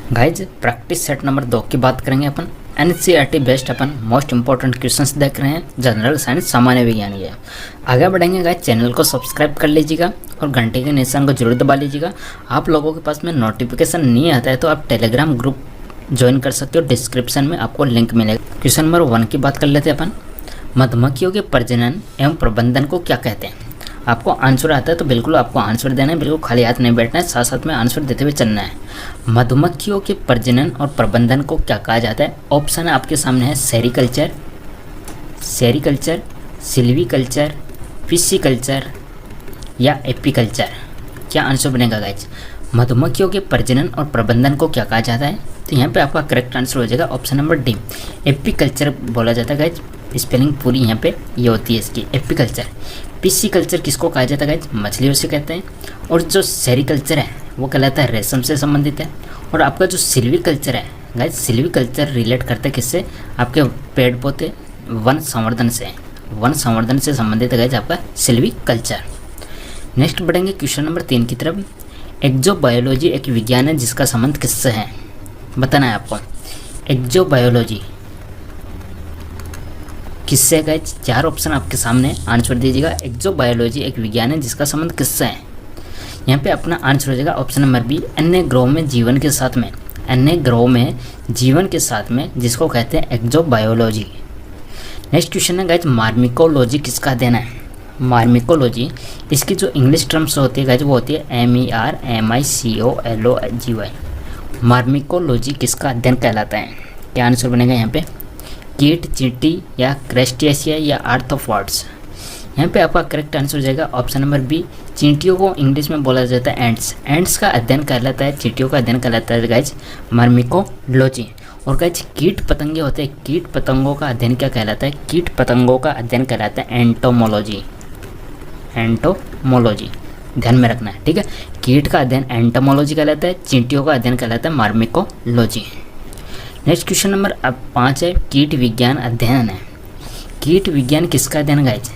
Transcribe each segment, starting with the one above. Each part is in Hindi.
गाइज प्रैक्टिस सेट नंबर 2 की बात करेंगे अपन। एनसीईआरटी बेस्ड अपन मोस्ट इंपॉर्टेंट क्वेश्चंस देख रहे हैं जनरल साइंस सामान्य विज्ञान के। आगे बढ़ेंगे गाइज, चैनल को सब्सक्राइब कर लीजिएगा और घंटे के निशान को जरूर दबा लीजिएगा। आप लोगों के पास में नोटिफिकेशन नहीं आता है तो आप टेलीग्राम ग्रुप ज्वाइन कर सकते हो, डिस्क्रिप्शन में आपको लिंक मिलेगा। क्वेश्चन नंबर 1 की बात कर लेते हैं अपन। मधुमक्खियों के प्रजनन एवं प्रबंधन को क्या कहते हैं? आपको आंसर आता है तो बिल्कुल आपको आंसर देना है, बिल्कुल खाली हाथ नहीं बैठना है, साथ साथ में आंसर देते हुए चलना है। मधुमक्खियों के प्रजनन और प्रबंधन को क्या कहा जाता है? ऑप्शन आपके सामने है सेरिकल्चर, सिल्वीकल्चर, फिशिकल्चर या एपीकल्चर। क्या आंसर बनेगा गाइज? मधुमक्खियों के प्रजनन और प्रबंधन को क्या कहा जाता है? तो यहाँ पे आपका करेक्ट आंसर हो जाएगा ऑप्शन नंबर डी, एपीकल्चर बोला जाता है गाइज। स्पेलिंग पूरी यहाँ पे ये होती है इसकी, एपीकल्चर। पिस्सीकल्चर किसको कहा जाता है गाइज? मछलियों से कहते हैं। और जो सेरिकल्चर है वो कहलाता है रेशम से संबंधित है। और आपका जो सिल्वीकल्चर है गाइज, सिल्वीकल्चर रिलेट करते हैं किससे? आपके पेड़ पौधे वन संवर्धन से संबंधित है गाइज आपका सिल्वीकल्चर। नेक्स्ट बढ़ेंगे क्वेश्चन नंबर 3 की तरफ। एक्जोबायोलॉजी एक विज्ञान है जिसका संबंध किससे है? बताना है आपको। एक्जोबायोलॉजी किससे गाइज? 4 ऑप्शन आपके सामने, आंसर दीजिएगा। एक्जोबायोलॉजी एक विज्ञान है जिसका संबंध किससे है? यहाँ पे अपना आंसर हो जाएगा ऑप्शन नंबर बी, अन्य ग्रहों में जीवन के साथ में। अन्य ग्रहों में जीवन के साथ में जिसको कहते हैं एक्जोबायोलॉजी। नेक्स्ट क्वेश्चन है गाइज, मार्मिकोलॉजी किसका अध्ययन है? मार्मिकोलॉजी इसकी जो इंग्लिश टर्म्स होती है गाइज वो होती है MERMICOLOGY। मार्मिकोलॉजी किसका अध्ययन कहलाता है? क्या आंसर बनेगा यहाँ पे? कीट, चींटी या क्रेस्टिएसिया या आर्थ्रोपॉड्स। यहाँ पे आपका करेक्ट आंसर हो जाएगा ऑप्शन नंबर बी, चींटियों को इंग्लिश में बोला जाता है एंट्स। एंट्स का अध्ययन कहलाता है, चींटियों का अध्ययन कहलाता है गाइज मार्मिकोलॉजी। और गाइज कीट पतंगे होते हैं, कीट पतंगों का अध्ययन क्या कहलाता है? कीट पतंगों का अध्ययन कहलाता है एंटोमोलॉजी। एंटोमोलॉजी ध्यान में रखना है, ठीक है। कीट का अध्ययन एंटोमोलॉजी कहलाता है, चींटियों का अध्ययन कहलाता है मार्मिकोलॉजी। नेक्स्ट क्वेश्चन नंबर अब 5 है, कीट विज्ञान अध्ययन है। कीट विज्ञान किसका अध्ययन गाइज?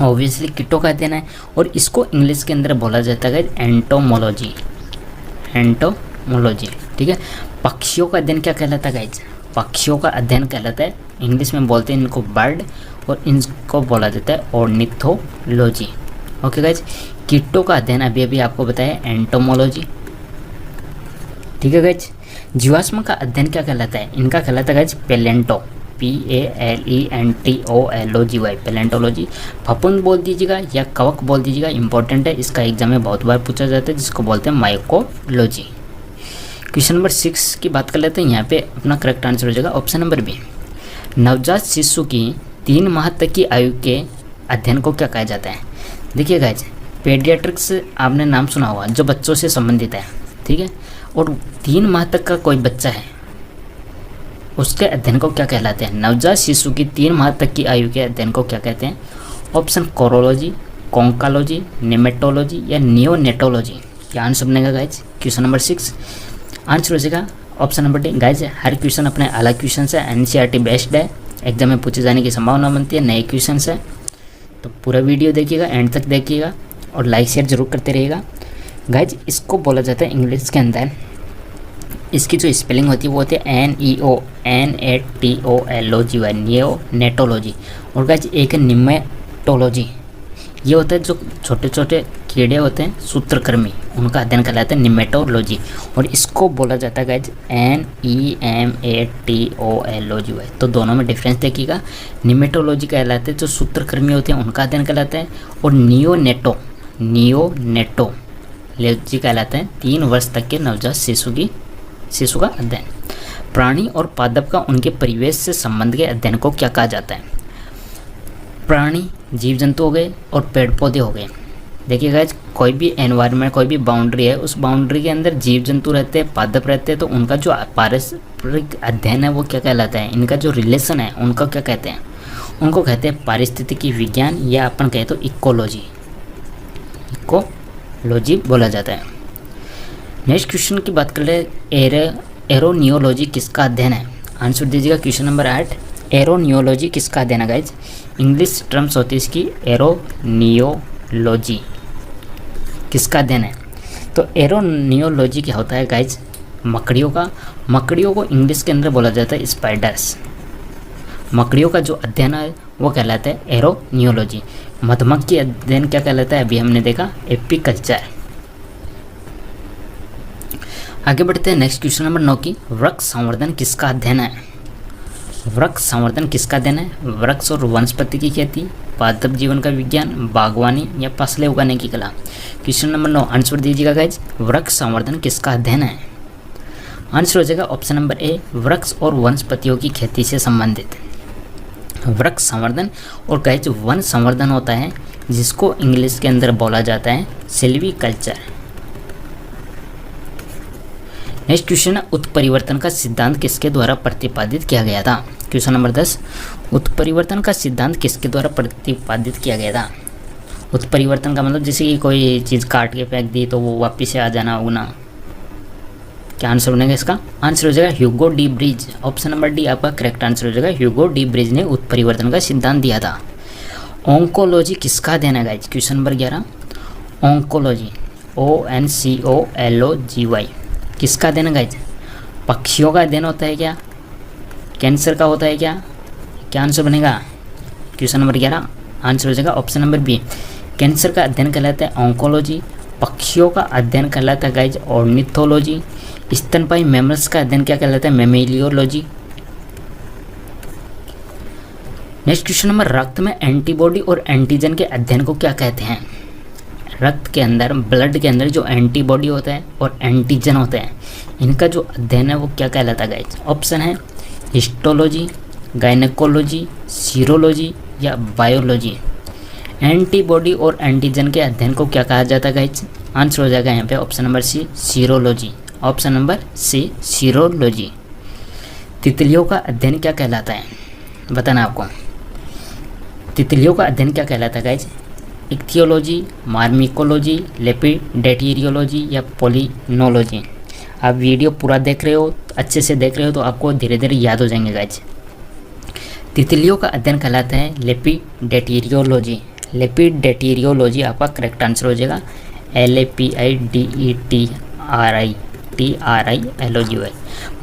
ऑब्वियसली कीटों का अध्ययन है और इसको इंग्लिश के अंदर बोला जाता है गाइज एंटोमोलॉजी। एंटोमोलॉजी, ठीक है। पक्षियों का अध्ययन क्या कहलाता है गाइज? पक्षियों का अध्ययन कहलाता है, इंग्लिश में बोलते हैं इनको बर्ड और इनको बोला जाता है ऑर्निथोलॉजी। ओके गाइज, कीटों का अध्ययन अभी आपको बताया एंटोमोलॉजी, ठीक है गाइज। जीवाश्म का अध्ययन क्या कहलाता है? इनका कहलाता है गाइज पेलेंटो, PALENTOLOGY, पेलेंटोलॉजी। फफूंद बोल दीजिएगा या कवक बोल दीजिएगा, इंपॉर्टेंट है, इसका एग्जाम में बहुत बार पूछा जाता है, जिसको बोलते हैं माइकोलॉजी। क्वेश्चन नंबर 6 की बात कर लेते हैं। यहाँ पे अपना करेक्ट आंसर हो जाएगा ऑप्शन नंबर बी, नवजात शिशु की 3 माह तक की आयु के अध्ययन को क्या कहा जाता है? देखिए गाइज, पेडियाट्रिक्स आपने नाम सुना होगा, जो बच्चों से संबंधित है, ठीक है। और 3 माह तक का कोई बच्चा है उसके अध्ययन को क्या कहलाते हैं? नवजात शिशु की 3 माह तक की आयु के अध्ययन को क्या कहते हैं? ऑप्शन कोरोलॉजी, कोंकालॉजी, नेमेटोलॉजी या नियोनेटोलॉजी। क्या आंसर बनेगा गाइज? क्वेश्चन नंबर 6 आंसर हो जाएगा ऑप्शन नंबर डी। गाइज हर क्वेश्चन अपने अलग क्वेश्चन है, एनसीईआरटी बेस्ड है, एग्जाम में पूछे जाने की संभावना बनती है, नए क्वेश्चन है। तो पूरा वीडियो देखिएगा, एंड तक देखिएगा और लाइक शेयर जरूर करते रहिएगा। गाइज इसको बोला जाता है इंग्लिश के अंदर, इसकी जो स्पेलिंग होती है वो होती है NEONATOLOGY, नियोनेटोलॉजी। और गाइज एक निमेटोलॉजी, ये होता है जो छोटे छोटे कीड़े होते हैं सूत्रकृमि, उनका अध्ययन कहलाता है निमेटोलॉजी। और इसको बोला जाता है गाइज NEMATOLOGY। तो दोनों में डिफरेंस देखिएगा, निमेटोलॉजी कहलाते हैं जो सूत्रकृमि होते हैं उनका अध्ययन कहलाता है, और नियोनेटोलॉजी कहलाता है 3 वर्ष तक के नवजात शिशु का अध्ययन। प्राणी और पादप का उनके परिवेश से संबंध के अध्ययन को क्या कहा जाता है? प्राणी जीव जंतु हो गए और पेड़ पौधे हो गए। देखिए गाइज, कोई भी एनवायरनमेंट, कोई भी बाउंड्री है, उस बाउंड्री के अंदर जीव जंतु रहते हैं, पादप रहते हैं, तो उनका जो पारस्परिक अध्ययन है वो क्या कहलाता है? इनका जो रिलेशन है उनका क्या कहते हैं? उनको कहते हैं पारिस्थितिकी विज्ञान, या अपन कहे तो इकोलॉजी बोला जाता है। नेक्स्ट क्वेश्चन की बात कर ले, एरोनियोलॉजी किसका अध्ययन है? आंसर दीजिएगा क्वेश्चन नंबर 8, एरोनियोलॉजी किसका अध्ययन है गाइज? इंग्लिश टर्म्स होती है इसकी एरोनियोलॉजी, किसका अध्ययन है? तो एरोनियोलॉजी क्या होता है गाइज? मकड़ियों को इंग्लिश के अंदर बोला जाता है स्पाइडर्स। मकड़ियों का जो अध्ययन है वो कहलाता है एरोनियोलॉजी। मधुमक्खी अध्ययन क्या कहलाता है, अभी हमने देखा एपीकल्चर। आगे बढ़ते हैं नेक्स्ट क्वेश्चन नंबर 9 की, वृक्ष संवर्धन किसका अध्ययन है। वृक्ष संवर्धन किसका अध्ययन है, वृक्ष और वनस्पति की खेती, पादप जीवन का विज्ञान, बागवानी या फसलें उगाने की कला। क्वेश्चन नंबर 9 आंसर दीजिएगा गाइज, वृक्ष संवर्धन किसका अध्ययन है। आंसर हो जाएगा ऑप्शन नंबर ए, वृक्ष और वनस्पतियों की खेती से संबंधित। वृक्ष संवर्धन और गाइज वन संवर्धन होता है जिसको इंग्लिश के अंदर बोला जाता है सिल्वीकल्चर। नेक्स्ट क्वेश्चन है, उत्परिवर्तन का सिद्धांत किसके द्वारा प्रतिपादित किया गया था। क्वेश्चन नंबर 10, उत्परिवर्तन का सिद्धांत किसके द्वारा प्रतिपादित किया गया था। उत्परिवर्तन का मतलब जैसे कि कोई चीज़ काट के फेंक दी तो वो वापस से आ जाना उगना। क्या आंसर बनेगा इसका, आंसर हो जाएगा Hugo de bridge. Option number D आपका करेक्ट आंसर हो जाएगा, ह्यूगो डी ब्रिज ने उत्परिवर्तन का सिद्धांत दिया था। ओंकोलॉजी किसका अध्ययन है guys. Question number 11, oncology ONCOLOGY किसका अध्ययन है गाइज। पक्षियों का अध्ययन होता है क्या, कैंसर का होता है क्या, क्या आंसर बनेगा। क्वेश्चन नंबर 11 आंसर हो जाएगा ऑप्शन नंबर बी, कैंसर का अध्ययन कहलाता है ऑन्कोलॉजी, पक्षियों का अध्ययन कहलाता है गाइज ऑर्निथोलॉजी, स्तनपायी मैमल्स का अध्ययन क्या कहलाता है मैमेलियोलॉजी। नेक्स्ट क्वेश्चन नंबर, रक्त में एंटीबॉडी और एंटीजन के अध्ययन को क्या कहते हैं। रक्त के अंदर, ब्लड के अंदर जो एंटीबॉडी होता है और एंटीजन होते हैं, इनका जो अध्ययन है वो क्या कहलाता है गाइज। ऑप्शन है हिस्टोलॉजी, गायनेकोलॉजी, सीरोलॉजी या बायोलॉजी। एंटीबॉडी और एंटीजन के अध्ययन को क्या कहा जाता है गाइज। आंसर हो जाएगा यहाँ पे option number C, serology. Option number C, serology. तितलियों का अध्ययन क्या कहलाता है, बताना आपको। तितलियों का अध्ययन क्या कहलाता है गाइज। इक्थियोलॉजी, मार्मिकोलॉजी, लेपिडेटेरियोलॉजी या पोलिनोलॉजी। आप वीडियो पूरा देख रहे हो, अच्छे से देख रहे हो तो आपको धीरे धीरे याद हो जाएंगे गाइज। तितलियों का अध्ययन कहलाता है लेपिडेटेरियोलॉजी। लेपिडेटेरियोलॉजी आपका करेक्ट आंसर हो जाएगा, LAPIDETRIOLOGY।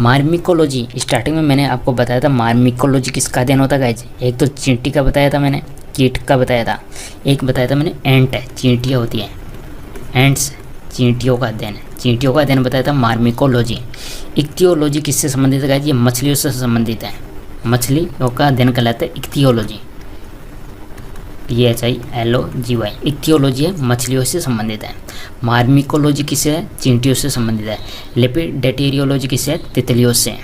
मार्मिकोलॉजी, स्टार्टिंग में मैंने आपको बताया था मार्मिकोलॉजी किसका अध्ययन होता है गाइज। एक तो चींटी का बताया था मैंने, कीट का बताया था, एक बताया था मैंने एंट है, चींटियाँ होती हैं, एंट्स चींटियों का अध्ययन है, चींटियों का अध्ययन बताया था मार्मिकोलॉजी। इक्थियोलॉजी किससे संबंधित है गाइज, ये मछलियों से संबंधित है, मछलियों का अध्ययन कहलाता है इक्थियोलॉजी, PHILOGY। इक्थियोलॉजी है, मछलियों से संबंधित है। मार्मिकोलॉजी किससे है, चींटियों से संबंधित है। लेपिडेटेरियोलॉजी किससे है, तितलियों से।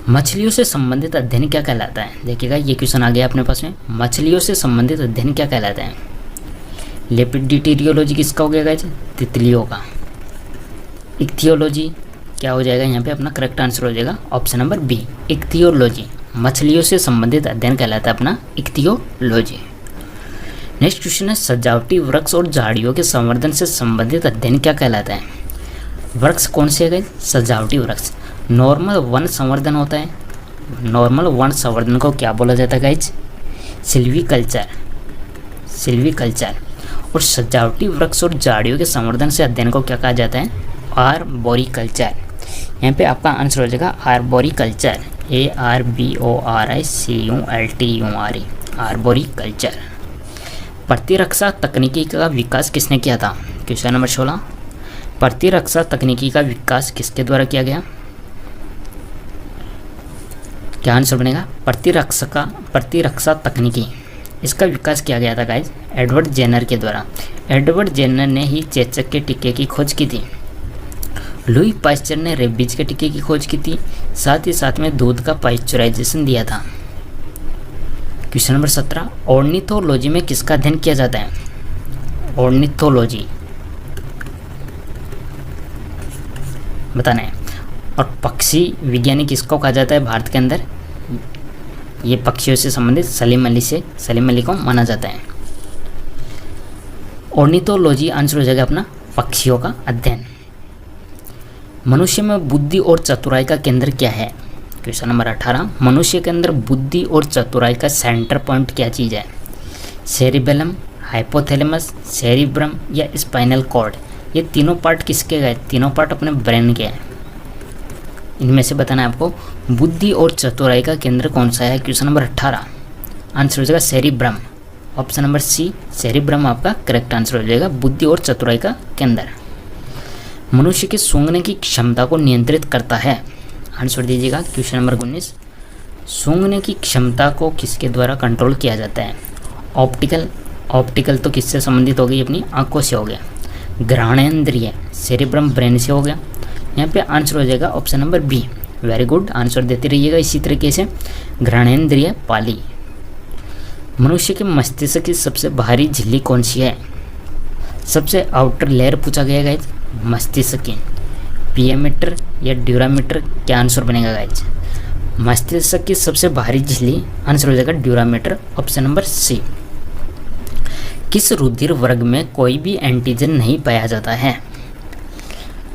मछलियों से संबंधित अध्ययन क्या कहलाता है, देखिएगा ये क्वेश्चन आ गया अपने पास में। मछलियों से संबंधित अध्ययन क्या कहलाता है। लेपिडेटेरियोलॉजी किसका हो गया गाइज, तितलियों का। इक्थियोलॉजी क्या हो जाएगा यहाँ पे, अपना करेक्ट आंसर हो जाएगा ऑप्शन नंबर बी, इक्थियोलॉजी। मछलियों से संबंधित अध्ययन कहलाता है अपना इक्थियोलॉजी। नेक्स्ट क्वेश्चन है, सजावटी वृक्ष और झाड़ियों के संवर्धन से संबंधित अध्ययन क्या कहलाता है। वृक्ष कौन से है गाइज, सजावटी वृक्ष। नॉर्मल वन संवर्धन होता है, नॉर्मल वन संवर्धन को क्या बोला जाता है गाइज, सिल्वीकल्चर, सिल्वीकल्चर। और सजावटी वृक्ष और झाड़ियों के संवर्धन से अध्ययन को क्या कहा जाता है, आर्बोरिकल्चर। यहाँ पे आपका आंसर हो जाएगा आर्बोरिकल्चर, ARBORICULTURE, आर्बोरिकल्चर। प्रतिरक्षा तकनीकी का विकास किसने किया था। क्वेश्चन नंबर 16, प्रतिरक्षा तकनीकी का विकास किसके द्वारा किया गया। क्या आंसर बनेगा, प्रतिरक्षा तकनीकी, इसका विकास किया गया था गाइज एडवर्ड जेनर के द्वारा। एडवर्ड जेनर ने ही चेचक के टीके की खोज की थी। लुई पास्चर ने रेबीज के टीके की खोज की थी, साथ ही साथ में दूध का पास्चराइजेशन दिया था। क्वेश्चन नंबर 17, ऑर्निथोलॉजी में किसका अध्ययन किया जाता है। ऑर्निथोलॉजी बताना है। और पक्षी विज्ञानी किसको कहा जाता है भारत के अंदर, ये पक्षियों से संबंधित सलीम अली को माना जाता है। ऑर्निथोलॉजी आंसर हो जाएगा अपना पक्षियों का अध्ययन। मनुष्य में बुद्धि और चतुराई का केंद्र क्या है। क्वेश्चन नंबर 18, मनुष्य के अंदर बुद्धि और चतुराई का सेंटर पॉइंट क्या चीज़ है। सेरिबेलम, हाइपोथैलेमस, सेरिब्रम या स्पाइनल कॉर्ड। ये तीनों पार्ट किसके गए, तीनों पार्ट अपने ब्रेन के हैं। इनमें से बताना है आपको बुद्धि और चतुराई का केंद्र कौन सा है। क्वेश्चन नंबर 18 आंसर हो जाएगा cerebrum. Option number C cerebrum आपका करेक्ट आंसर हो जाएगा, बुद्धि और चतुराई का केंद्र। मनुष्य की सूंघने की क्षमता को नियंत्रित करता है। आंसर दीजिएगा क्वेश्चन नंबर 19 सूंघने की क्षमता को किसके द्वारा कंट्रोल किया जाता है। ऑप्टिकल तो किससे संबंधित हो गई, अपनी आंखों से हो गया। घ्राणेंद्रिय सेरिब्रम ब्रेन से हो गया। यहाँ पे आंसर हो जाएगा option number B. Very good, answer देते रहिएगा इसी तरीके से। घ्राणेंद्रिय पाली। मनुष्य के मस्तिष्क की सबसे बाहरी झिल्ली कौन सी है। सबसे आउटर लेयर पूछा गया गाइज मस्तिष्क की, पियामीटर या ड्यूरामीटर, क्या आंसर बनेगा गाइज। मस्तिष्क की सबसे बाहरी झिल्ली आंसर हो जाएगा ड्यूरामीटर, ऑप्शन नंबर सी। किस रुधिर वर्ग में कोई भी एंटीजन नहीं पाया जाता है।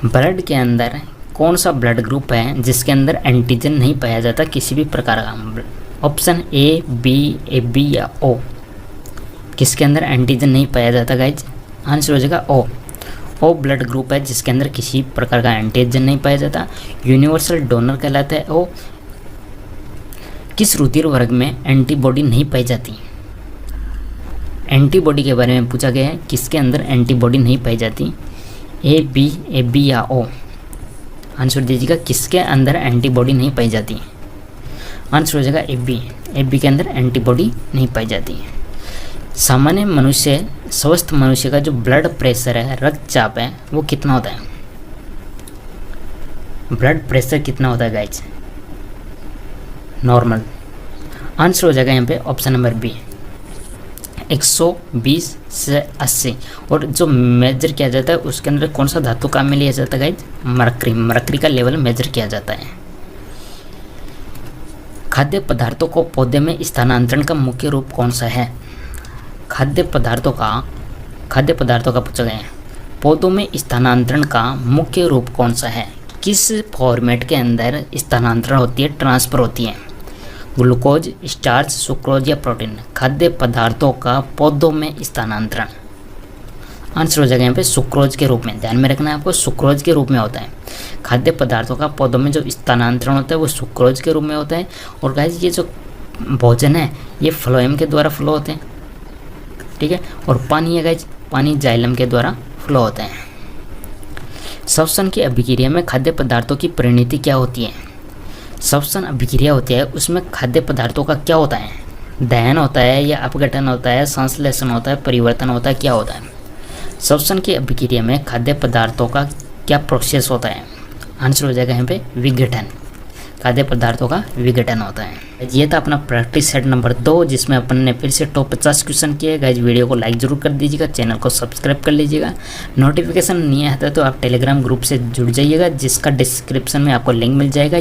ब्लड के अंदर कौन सा ब्लड ग्रुप है जिसके अंदर एंटीजन नहीं पाया जाता किसी भी प्रकार का। ऑप्शन ए बी या ओ। किसके अंदर एंटीजन नहीं पाया जाता गाइज, आंसर हो जाएगा ओ ब्लड ग्रुप है जिसके अंदर किसी प्रकार का एंटीजन नहीं पाया जाता, यूनिवर्सल डोनर कहलाता है ओ। किस रुधिर वर्ग में एंटीबॉडी नहीं पाई जाती। एंटीबॉडी के बारे में पूछा गया है, किसके अंदर एंटीबॉडी नहीं पाई जाती, ए बी या ओ। आंसर दीजिएगा किसके अंदर एंटीबॉडी नहीं पाई जाती। आंसर हो जाएगा ए बी के अंदर एंटीबॉडी नहीं पाई जाती। सामान्य मनुष्य स्वस्थ मनुष्य का जो ब्लड प्रेशर है, रक्तचाप है, वो कितना होता है। ब्लड प्रेशर कितना होता है गाइज, नॉर्मल। आंसर हो जाएगा यहाँ पे ऑप्शन नंबर बी 120 से 80। और जो मेजर किया जाता है उसके अंदर कौन सा धातु काम में लिया जाता है गाइज, मरकरी का लेवल मेजर किया जाता है। खाद्य पदार्थों को पौधे में स्थानांतरण का मुख्य रूप कौन सा है। खाद्य पदार्थों का पूछा गया है, पौधों में स्थानांतरण का मुख्य रूप कौन सा है। किस फॉर्मेट के अंदर स्थानांतरण होती है, ट्रांसफर होती है। ग्लूकोज, स्टार्च, सुक्रोज या प्रोटीन। खाद्य पदार्थों का पौधों में स्थानांतरण आंसर हो जाएगा यहाँ पे सुक्रोज के रूप में। ध्यान में रखना है आपको, सुक्रोज के रूप में होता है। खाद्य पदार्थों का पौधों में जो स्थानांतरण होता है वो सुक्रोज के रूप में होता है। और गाइस ये जो भोजन है ये फ्लोएम के द्वारा फ्लो होते हैं, ठीक है। और पानी है गाइस, पानी जाइलम के द्वारा फ्लो होता है। श्वसन की अभिक्रिया में खाद्य पदार्थों की परिणति क्या होती है। श्वसन अभिक्रिया होती है, उसमें खाद्य पदार्थों का क्या होता है, दहन होता है या अपघटन होता है, संश्लेषण होता है, परिवर्तन होता है, क्या होता है। श्वसन की अभिक्रिया में खाद्य पदार्थों का क्या प्रोसेस होता है। आंसर हो जाएगा यहाँ पे विघटन। खाद्य पदार्थों का विघटन होता है। ये था अपना प्रैक्टिस सेट नंबर 2 जिसमें अपन ने फिर से टॉप 50 क्वेश्चन किए। गाइज वीडियो को लाइक जरूर कर दीजिएगा, चैनल को सब्सक्राइब कर लीजिएगा। नोटिफिकेशन नहीं आता तो आप टेलीग्राम ग्रुप से जुड़ जाइएगा जिसका डिस्क्रिप्शन में आपको लिंक मिल जाएगा।